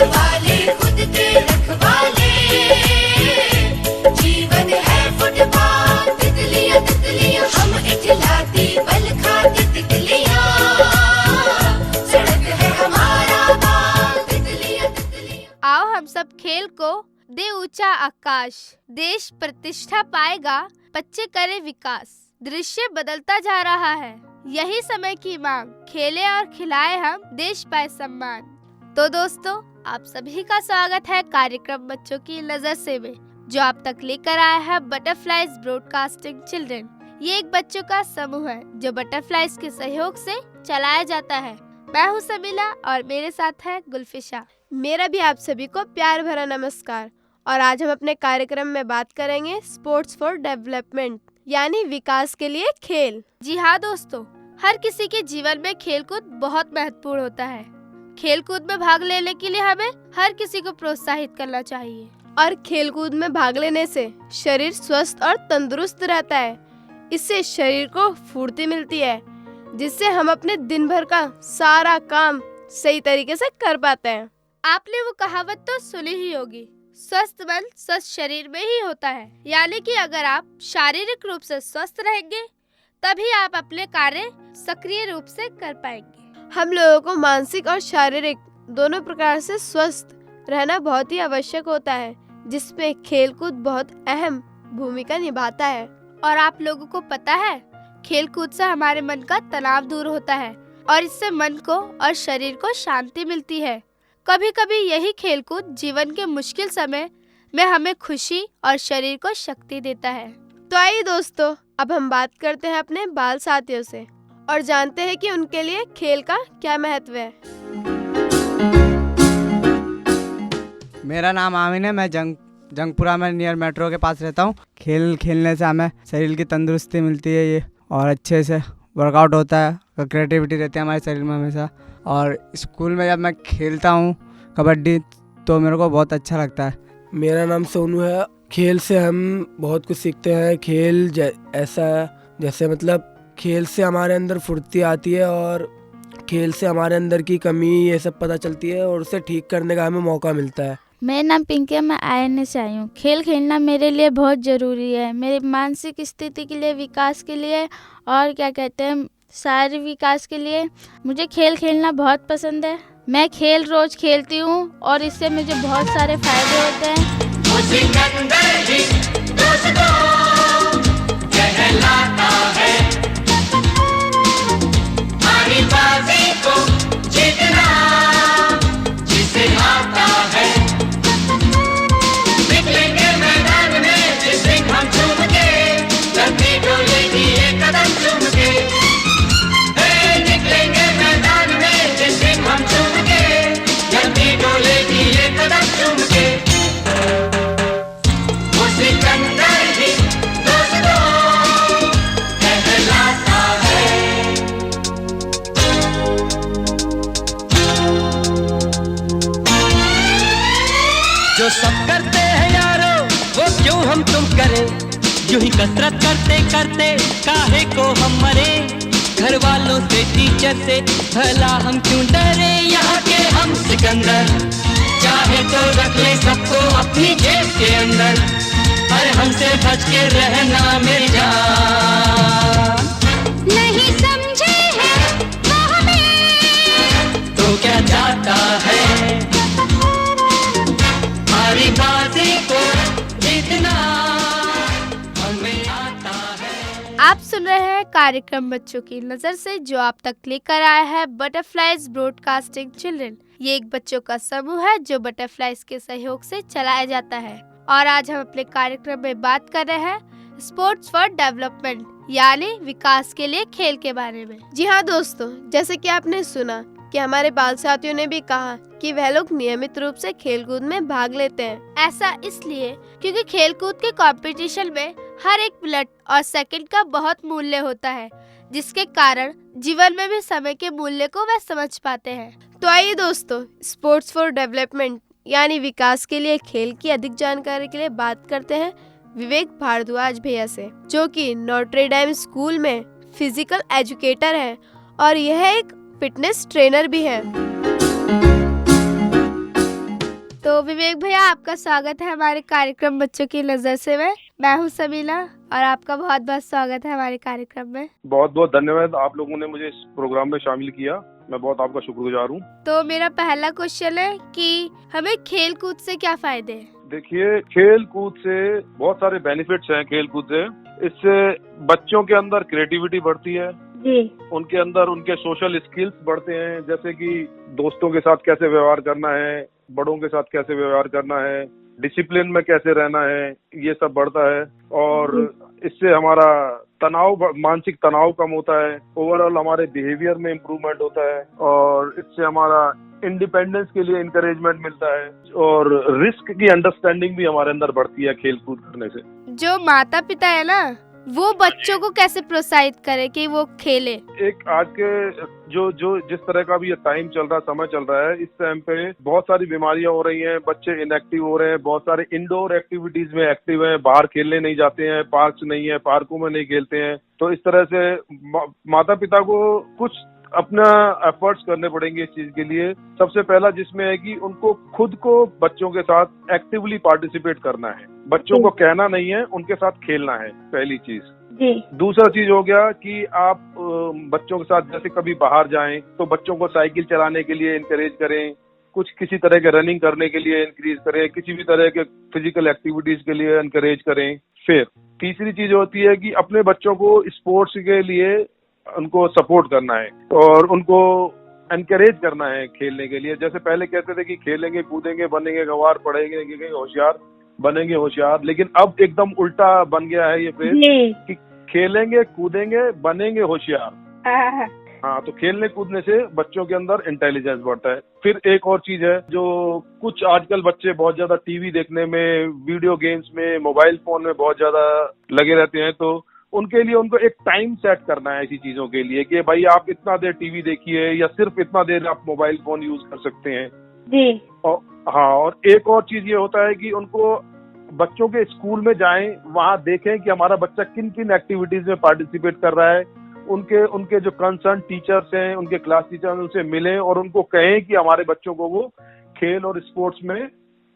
वाले खुद के रखवाले, जीवन है फुटबॉल, तितलियां तितलियां हम इठलाती बल खाती तितलियां, सड़क है हमारा बाग, तितलियां तितलियां। आओ हम सब खेल को दे ऊंचा आकाश, देश प्रतिष्ठा पाएगा, बच्चे करे विकास। दृश्य बदलता जा रहा है, यही समय की मांग, खेले और खिलाए हम, देश पाए सम्मान। तो दोस्तों, आप सभी का स्वागत है कार्यक्रम बच्चों की नजर से में, जो आप तक लेकर आया है बटरफ्लाइज ब्रॉडकास्टिंग चिल्ड्रन। ये एक बच्चों का समूह है जो बटरफ्लाइज के सहयोग से चलाया जाता है। मैं हूँ समीला और मेरे साथ है गुलफिशा। मेरा भी आप सभी को प्यार भरा नमस्कार। और आज हम अपने कार्यक्रम में बात करेंगे स्पोर्ट्स फॉर डेवलपमेंट, यानी विकास के लिए खेल। जी हाँ दोस्तों, हर किसी के जीवन में खेलकूद बहुत महत्वपूर्ण होता है। खेलकूद में भाग लेने के लिए हमें हर किसी को प्रोत्साहित करना चाहिए। और खेलकूद में भाग लेने से शरीर स्वस्थ और तंदुरुस्त रहता है। इससे शरीर को फुर्ती मिलती है, जिससे हम अपने दिन भर का सारा काम सही तरीके से कर पाते हैं। आपने वो कहावत तो सुनी ही होगी, स्वस्थ मन स्वस्थ शरीर में ही होता है। यानी कि अगर आप शारीरिक रूप से स्वस्थ रहेंगे, तभी आप अपने कार्य सक्रिय रूप से कर पाएंगे। हम लोगों को मानसिक और शारीरिक दोनों प्रकार से स्वस्थ रहना बहुत ही आवश्यक होता है, जिसमें खेलकूद बहुत अहम भूमिका निभाता है। और आप लोगों को पता है, खेलकूद से हमारे मन का तनाव दूर होता है और इससे मन को और शरीर को शांति मिलती है। कभी कभी यही खेलकूद जीवन के मुश्किल समय में हमें खुशी और शरीर को शक्ति देता है। तो आइए दोस्तों, अब हम बात करते हैं अपने बाल साथियों से और जानते हैं कि उनके लिए खेल का क्या महत्व है। मेरा नाम आमिन है। मैं जंगपुरा में नियर मेट्रो के पास रहता हूँ। खेल खेलने से हमें शरीर की तंदुरुस्ती मिलती है, ये और अच्छे से वर्कआउट होता है, क्रिएटिविटी रहती है हमारे शरीर में हमेशा। और स्कूल में जब मैं खेलता हूँ कबड्डी, तो मेरे को बहुत अच्छा लगता है। मेरा नाम सोनू है। खेल से हम बहुत कुछ सीखते हैं। खेल ऐसा है जैसे मतलब खेल से हमारे अंदर फुर्ती आती है और खेल से हमारे अंदर की कमी ये सब पता चलती है और उसे ठीक करने का हमें मौका मिलता है। मेरा नाम पिंकी है, मैं INA से आई हूँ। खेल खेलना मेरे लिए बहुत ज़रूरी है, मेरे मानसिक स्थिति के लिए, विकास के लिए और क्या कहते हैं शारीरिक विकास के लिए। मुझे खेल खेलना बहुत पसंद है। मैं खेल रोज खेलती हूँ और इससे मुझे बहुत सारे फायदे होते हैं। जो सब करते हैं यारो, वो क्यों हम तुम करें, यूं ही कसरत करते करते काहे को हम मरे। घर वालों से, टीचर से, भला हम क्यों डरे, यहाँ के हम सिकंदर, चाहे तो रख ले सबको अपनी जेब के अंदर, पर हमसे बच के रहना मेरी जान। नहीं समझे हैं वो हमें, तो क्या जाता है हमारी बाजी को जीतना हमें आता है। आप सुन रहे हैं कार्यक्रम बच्चों की नजर से, जो आप तक लेकर आया है बटरफ्लाइज ब्रॉडकास्टिंग चिल्ड्रन। ये एक बच्चों का समूह है जो बटरफ्लाइज के सहयोग से चलाया जाता है। और आज हम अपने कार्यक्रम में बात कर रहे हैं स्पोर्ट्स फॉर डेवलपमेंट, यानी विकास के लिए खेल के बारे में। जी हाँ दोस्तों, जैसे कि आपने सुना कि हमारे बाल साथियों ने भी कहा कि वह लोग नियमित रूप से खेलकूद में भाग लेते हैं। ऐसा इसलिए क्योंकि खेलकूद के कंपटीशन में हर एक मिनट और सेकंड का बहुत मूल्य होता है, जिसके कारण जीवन में भी समय के मूल्य को वह समझ पाते हैं। तो आइए दोस्तों, स्पोर्ट्स फॉर डेवलपमेंट यानी विकास के लिए खेल की अधिक जानकारी के लिए बात करते हैं विवेक भारद्वाज भैया से, जो कि नोट्रे डेम स्कूल में फिजिकल एजुकेटर है और यह एक फिटनेस ट्रेनर भी है। तो विवेक भैया, आपका स्वागत है हमारे कार्यक्रम बच्चों की नजर से में। मैं हूँ समीला और आपका बहुत बहुत स्वागत है हमारे कार्यक्रम में। बहुत बहुत धन्यवाद, आप लोगों ने मुझे इस प्रोग्राम में शामिल किया। मैं बहुत आपका शुक्रगुजार हूँ। तो मेरा पहला क्वेश्चन है कि हमें खेल कूद से क्या फायदे हैं? देखिए, खेल कूद से बहुत सारे बेनिफिट्स हैं। खेल कूद से इससे बच्चों के अंदर क्रिएटिविटी बढ़ती है जी उनके अंदर उनके सोशल स्किल्स बढ़ते हैं, जैसे कि दोस्तों के साथ कैसे व्यवहार करना है, बड़ों के साथ कैसे व्यवहार करना है, डिसिप्लिन में कैसे रहना है, ये सब बढ़ता है। और इससे हमारा मानसिक तनाव कम होता है। ओवरऑल हमारे बिहेवियर में इम्प्रूवमेंट होता है और इससे हमारा इंडिपेंडेंस के लिए इंकरेजमेंट मिलता है और रिस्क की अंडरस्टैंडिंग भी हमारे अंदर बढ़ती है खेल कूद करने से। जो माता पिता है ना, वो बच्चों को कैसे प्रोत्साहित करे कि वो खेले? एक आज के जो जिस तरह का भी ये टाइम चल रहा, समय चल रहा है, इस टाइम पे बहुत सारी बीमारियां हो रही हैं, बच्चे इनएक्टिव हो रहे हैं, बहुत सारे इंडोर एक्टिविटीज में एक्टिव हैं, बाहर खेलने नहीं जाते हैं, पार्क्स नहीं है, पार्कों में नहीं खेलते हैं। तो इस तरह से माता पिता को कुछ अपना एफर्ट्स करने पड़ेंगे इस चीज के लिए। सबसे पहला जिसमें है कि उनको खुद को बच्चों के साथ एक्टिवली पार्टिसिपेट करना है, बच्चों को कहना नहीं है, उनके साथ खेलना है, पहली चीज। जी दूसरा चीज हो गया कि आप बच्चों के साथ जैसे कभी बाहर जाएं तो बच्चों को साइकिल चलाने के लिए इंकरेज करें, कुछ किसी तरह के रनिंग करने के लिए इंक्रीज करें, किसी भी तरह के फिजिकल एक्टिविटीज के लिए इंकरेज करें। फिर तीसरी चीज होती है कि अपने बच्चों को स्पोर्ट्स के लिए उनको सपोर्ट करना है और उनको एनकरेज करना है खेलने के लिए। जैसे पहले कहते थे कि खेलेंगे कूदेंगे बनेंगे गंवार, पढ़ेंगे होशियार बनेंगे होशियार, लेकिन अब एकदम उल्टा बन गया है ये फ्रेज कि खेलेंगे कूदेंगे बनेंगे होशियार। हाँ, तो खेलने कूदने से बच्चों के अंदर इंटेलिजेंस बढ़ता है। फिर एक और चीज है, जो कुछ आजकल बच्चे बहुत ज्यादा टीवी देखने में, वीडियो गेम्स में, मोबाइल फोन में बहुत ज्यादा लगे रहते हैं, तो उनके लिए उनको एक टाइम सेट करना है ऐसी चीजों के लिए कि भाई आप इतना देर टीवी देखिए या सिर्फ इतना देर आप मोबाइल फोन यूज कर सकते हैं जी। और हाँ, और एक और चीज ये होता है कि उनको बच्चों के स्कूल में जाएं, वहाँ देखें कि हमारा बच्चा किन किन एक्टिविटीज में पार्टिसिपेट कर रहा है। उनके जो कंसर्न टीचर्स हैं, उनके क्लास टीचर, उनसे मिलें और उनको कहें कि हमारे बच्चों को वो खेल और स्पोर्ट्स में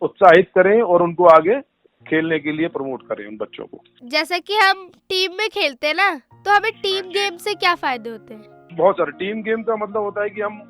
उत्साहित करें और उनको आगे खेलने के लिए प्रमोट करें उन बच्चों को। जैसे कि हम टीम में खेलते हैं ना, तो हमें टीम गेम से क्या फायदे होते हैं? बहुत सारे टीम गेम का मतलब होता है कि हम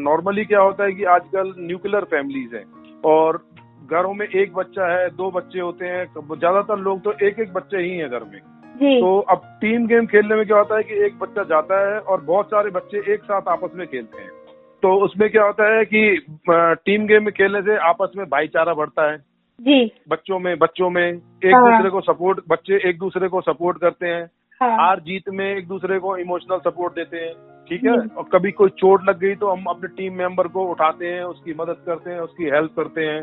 नॉर्मली क्या होता है कि आजकल न्यूक्लियर फैमिलीज हैं और घरों में एक बच्चा है, दो बच्चे होते हैं, ज्यादातर लोग तो एक एक बच्चे ही हैं घर में। तो अब टीम गेम खेलने में क्या होता है कि एक बच्चा जाता है और बहुत सारे बच्चे एक साथ आपस में खेलते हैं। तो उसमें क्या होता है कि टीम गेम में खेलने से आपस में भाईचारा बढ़ता है जी। बच्चों में दूसरे को सपोर्ट, बच्चे एक दूसरे को सपोर्ट करते हैं। हार जीत में एक दूसरे को इमोशनल सपोर्ट देते हैं, ठीक है। और कभी कोई चोट लग गई तो हम अपने टीम मेंबर को उठाते हैं, उसकी मदद करते हैं, उसकी हेल्प करते हैं।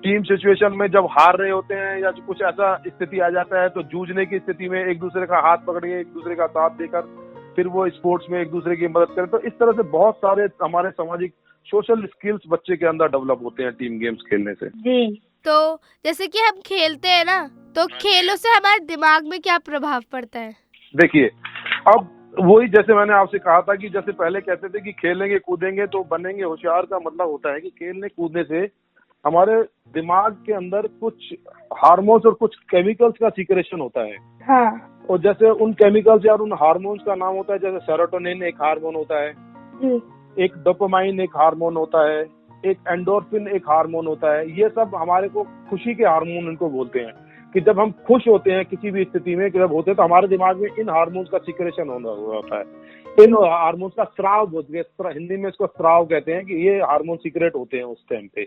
टीम सिचुएशन में जब हार रहे होते हैं या कुछ ऐसा स्थिति आ जाता है तो जूझने की स्थिति में एक दूसरे का हाथ पकड़ के एक दूसरे का साथ देकर फिर वो स्पोर्ट्स में एक दूसरे की मदद करें। तो इस तरह से बहुत सारे हमारे सामाजिक सोशल स्किल्स बच्चे के अंदर डेवलप होते हैं टीम गेम्स खेलने से जी। तो जैसे कि हम खेलते हैं ना, तो खेलों से हमारे दिमाग में क्या प्रभाव पड़ता है? देखिए, अब वही जैसे मैंने आपसे कहा था कि जैसे पहले कहते थे कि खेलेंगे कूदेंगे तो बनेंगे होशियार, का मतलब होता है कि खेलने कूदने से हमारे दिमाग के अंदर कुछ हार्मोन्स और कुछ केमिकल्स का सीक्रेशन होता है। हाँ। और जैसे उन केमिकल्स या उन हार्मोन्स का नाम होता है, जैसे सेरोटोनिन एक हार्मोन होता है, एक डोपामाइन एक हार्मोन होता है, एक एंडोर्फिन एक हार्मोन होता है। ये सब हमारे को खुशी के हार्मोन इनको बोलते हैं कि जब हम खुश होते हैं किसी भी स्थिति में जब होते हैं तो हमारे दिमाग में इन हार्मोन्स का सीक्रेशन होता है। इन हार्मोन्स का स्राव बोलते हैं, हिंदी में इसको स्राव कहते हैं कि ये हार्मोन सीक्रेट होते हैं उस टाइम पे।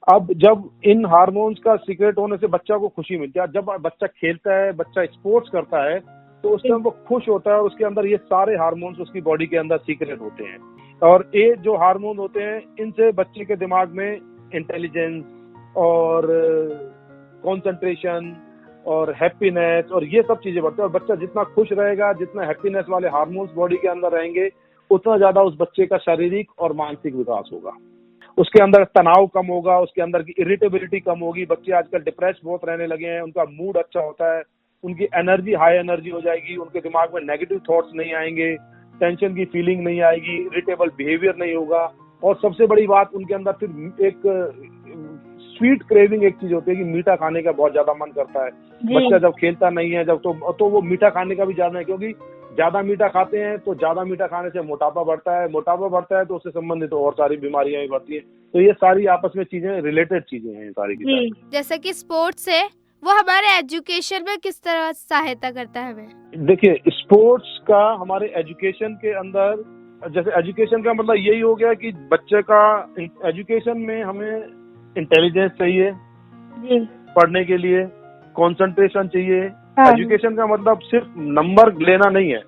अब जब इन हार्मोन्स का सीक्रेट होने से बच्चा को खुशी मिलती है, जब बच्चा खेलता है, बच्चा स्पोर्ट्स करता है तो उस टाइम वो खुश होता है और उसके अंदर ये सारे हार्मोन्स उसकी बॉडी के अंदर सीक्रेट होते हैं। और ये जो हार्मोन होते हैं इनसे बच्चे के दिमाग में इंटेलिजेंस और कंसंट्रेशन और हैप्पीनेस और ये सब चीजें बढ़ती है। और बच्चा जितना खुश रहेगा, जितना हैप्पीनेस वाले हार्मोन्स बॉडी के अंदर रहेंगे, उतना ज्यादा उस बच्चे का शारीरिक और मानसिक विकास होगा, उसके अंदर तनाव कम होगा, उसके अंदर की इरिटेबिलिटी कम होगी। बच्चे आजकल डिप्रेस बहुत रहने लगे हैं, उनका मूड अच्छा होता है, उनकी एनर्जी हाई एनर्जी हो जाएगी, उनके दिमाग में नेगेटिव थॉट्स नहीं आएंगे, टेंशन की फीलिंग नहीं आएगी, इरिटेबल बिहेवियर नहीं होगा। और सबसे बड़ी बात, उनके अंदर फिर एक स्वीट क्रेविंग एक चीज होती है कि मीठा खाने का बहुत ज्यादा मन करता है। बच्चा जब खेलता नहीं है जब तो वो मीठा खाने का भी ज्यादा है, क्योंकि ज्यादा मीठा खाते हैं तो ज्यादा मीठा खाने से मोटापा बढ़ता है, मोटापा बढ़ता है तो उससे संबंधित और सारी बीमारियां भी बढ़ती हैं। तो ये सारी आपस में चीजें रिलेटेड चीजें हैं सारी की सारी। जैसे कि स्पोर्ट्स है वो हमारे एजुकेशन में किस तरह सहायता करता है हमें? देखिए, स्पोर्ट्स का हमारे एजुकेशन के अंदर, जैसे एजुकेशन का मतलब यही हो गया कि बच्चे का एजुकेशन में हमें इंटेलिजेंस चाहिए पढ़ने के लिए, कंसंट्रेशन चाहिए। एजुकेशन का मतलब सिर्फ नंबर लेना नहीं है,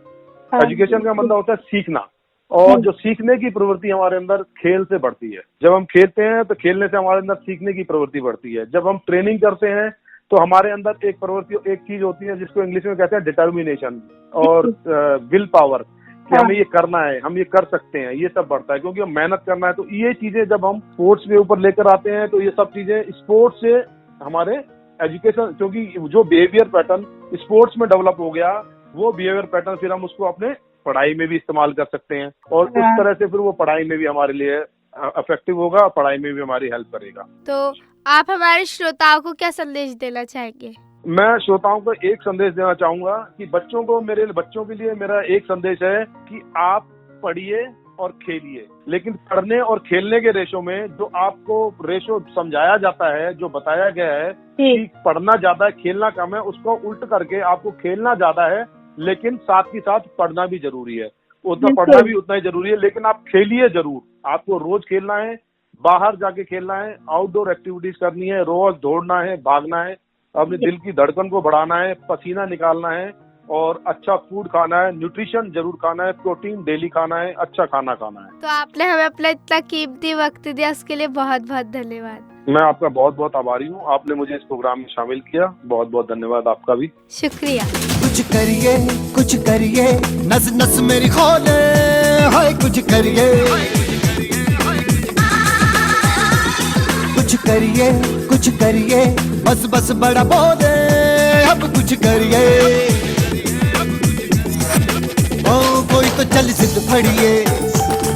एजुकेशन का मतलब होता है सीखना, और जो सीखने की प्रवृत्ति हमारे अंदर खेल से बढ़ती है। जब हम खेलते हैं तो खेलने से हमारे अंदर सीखने की प्रवृत्ति बढ़ती है। जब हम ट्रेनिंग करते हैं तो हमारे अंदर एक प्रवृत्ति, एक चीज होती है जिसको इंग्लिश में कहते हैं डिटर्मिनेशन और विल पावर, कि हमें ये करना है, हम ये कर सकते हैं, ये सब बढ़ता है क्योंकि हम मेहनत करना है। तो ये चीजें जब हम स्पोर्ट्स के ऊपर लेकर आते हैं तो ये सब चीजें स्पोर्ट्स से हमारे एजुकेशन, क्योंकि जो बिहेवियर पैटर्न स्पोर्ट्स में डेवलप हो गया वो बिहेवियर पैटर्न फिर हम उसको अपने पढ़ाई में भी इस्तेमाल कर सकते हैं, और उस तरह से फिर वो पढ़ाई में भी हमारे लिए इफेक्टिव होगा और पढ़ाई में भी हमारी हेल्प करेगा। तो आप हमारे श्रोताओं को क्या संदेश देना चाहेंगे? मैं श्रोताओं को एक संदेश देना चाहूंगा कि मेरे बच्चों के लिए मेरा एक संदेश है कि आप पढ़िए और खेलिए, लेकिन पढ़ने और खेलने के रेशो में जो आपको रेशो समझाया जाता है, जो बताया गया है कि पढ़ना ज्यादा है खेलना कम है, उसको उल्ट करके आपको खेलना ज्यादा है लेकिन साथ ही साथ पढ़ना भी जरूरी है। उतना पढ़ना भी उतना ही जरूरी है, लेकिन आप खेलिए जरूर। आपको रोज खेलना है, बाहर जाके खेलना है, आउटडोर एक्टिविटीज करनी है, रोज दौड़ना है, भागना है, अपने दिल की धड़कन को बढ़ाना है, पसीना निकालना है, और अच्छा फूड खाना है, न्यूट्रिशन जरूर खाना है, प्रोटीन डेली खाना है, अच्छा खाना खाना है। तो आपने हमें अपना इतना कीमती वक्त दिया, उसके लिए बहुत बहुत धन्यवाद। मैं आपका बहुत बहुत आभारी हूँ, आपने मुझे इस प्रोग्राम में शामिल किया, बहुत बहुत धन्यवाद आपका भी। शुक्रिया। कुछ करिए नस नस मेरी खोले, हाय कुछ करिए बस बस बड़ा बोले, अब कुछ करिए। ओ कोई तो चल जिद फड़िए,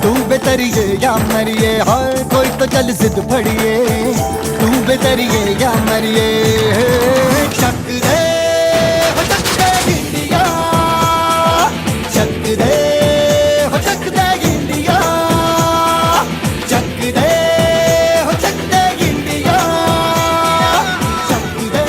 तू बेतरिए या मरिए, हाय कोई तो चल जिद फड़िए, तू बेतरिए या मरिए। चक दे हो चक दे इंडिया, चक दे हो चक दे इंडिया, चक दे हो चक दे इंडिया, चक दे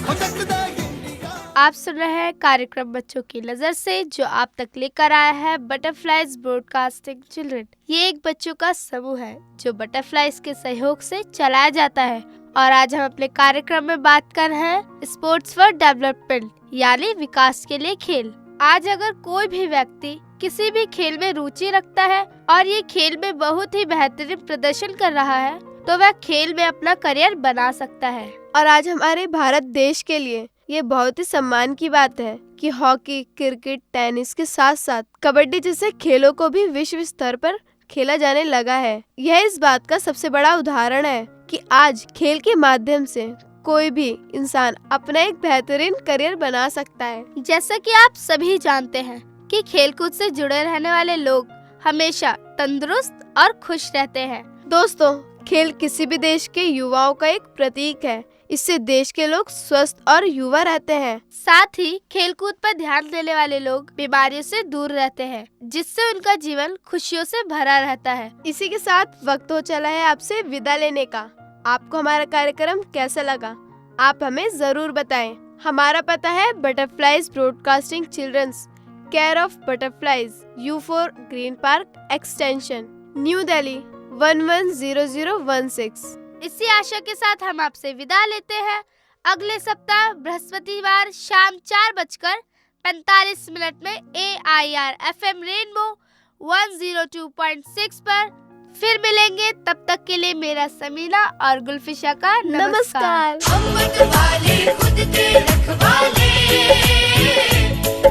हो चक दे इंडिया। आप सुन रहे हैं कार्यक्रम बच्चों की नजर से, जो आप तक लेकर आया है बटरफ्लाइज ब्रॉडकास्टिंग चिल्ड्रन। ये एक बच्चों का समूह है जो बटरफ्लाइज के सहयोग से चलाया जाता है, और आज हम अपने कार्यक्रम में बात कर रहे हैं स्पोर्ट्स फॉर डेवलपमेंट, यानी विकास के लिए खेल। आज अगर कोई भी व्यक्ति किसी भी खेल में रुचि रखता है और ये खेल में बहुत ही बेहतरीन प्रदर्शन कर रहा है, तो वह खेल में अपना करियर बना सकता है। और आज हमारे भारत देश के लिए ये बहुत ही सम्मान की बात है कि हॉकी, क्रिकेट, टेनिस के साथ साथ कबड्डी जैसे खेलों को भी विश्व स्तर पर खेला जाने लगा है। यह इस बात का सबसे बड़ा उदाहरण है कि आज खेल के माध्यम से कोई भी इंसान अपना एक बेहतरीन करियर बना सकता है। जैसा कि आप सभी जानते हैं कि खेलकूद से जुड़े रहने वाले लोग हमेशा तंदुरुस्त और खुश रहते हैं। दोस्तों, खेल किसी भी देश के युवाओं का एक प्रतीक है। इससे देश के लोग स्वस्थ और युवा रहते हैं। साथ ही खेलकूद पर ध्यान देने वाले लोग बीमारियों से दूर रहते हैं, जिससे उनका जीवन खुशियों से भरा रहता है। इसी के साथ वक्त हो चला है आपसे विदा लेने का। आपको हमारा कार्यक्रम कैसा लगा, आप हमें जरूर बताएं। हमारा पता है butterflies broadcasting children's, care of butterflies, U4 green park extension, new Delhi 110016। इसी आशा के साथ हम आपसे विदा लेते हैं। अगले सप्ताह बृहस्पतिवार शाम 4:45 में AIR FM रेनबो 102.6 पर फिर मिलेंगे। तब तक के लिए मेरा समीना और गुलफिशा का नमस्कार। हम वाले खुद के रखवाले,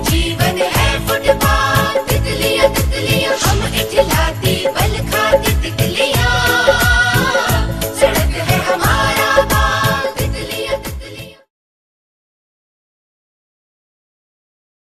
जीवन है फुटबॉल।